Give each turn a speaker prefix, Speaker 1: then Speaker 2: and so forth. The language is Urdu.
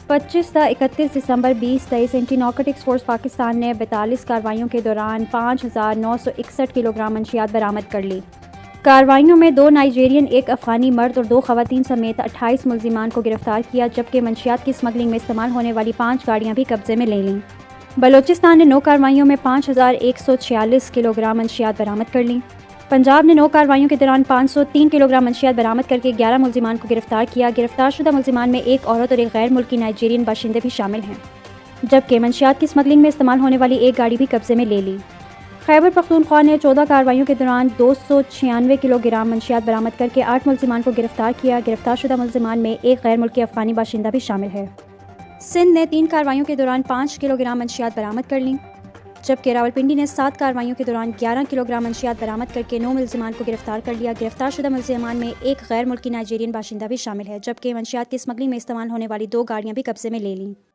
Speaker 1: 25 تا 31 دسمبر 2023 اینٹی نارکوٹکس فورس پاکستان نے 42 کارروائیوں کے دوران 5,961 کلو گرام منشیات برآمد کر لی۔ کارروائیوں میں 2 نائجیرین، 1 افغانی مرد اور 2 خواتین سمیت 28 ملزمان کو گرفتار کیا، جبکہ منشیات کی اسمگلنگ میں استعمال ہونے والی 5 گاڑیاں بھی قبضے میں لے لیں۔ بلوچستان نے 9 کارروائیوں میں 5,146 کلو گرام منشیات برآمد کر لیں۔ پنجاب نے 9 کارروائیوں کے دوران 503 کلو گرام منشیات برآمد کر کے 11 ملزمان کو گرفتار کیا۔ گرفتار شدہ ملزمان میں 1 عورت اور 1 غیر ملکی نائجیرین باشندے بھی شامل ہیں، جبکہ منشیات کی اسمگلنگ میں استعمال ہونے والی 1 گاڑی بھی قبضے میں لے لی۔ خیبر پختونخوا نے 14 کارروائیوں کے دوران 296 کلو گرام منشیات برآمد کر کے 8 ملزمان کو گرفتار کیا۔ گرفتار شدہ ملزمان میں 1 غیر ملکی افغانی باشندہ بھی شامل ہے۔ سندھ نے 3 کارروائیوں کے دوران 5 کلو گرام منشیات برآمد کر لیں، جبکہ راولپنڈی نے 7 کارروائیوں کے دوران 11 کلو گرام منشیات برآمد کر کے 9 ملزمان کو گرفتار کر لیا۔ گرفتار شدہ ملزمان میں 1 غیر ملکی نائجیرین باشندہ بھی شامل ہے، جبکہ منشیات کی اسمگلنگ میں استعمال ہونے والی 2 گاڑیاں بھی قبضے میں لے لیں۔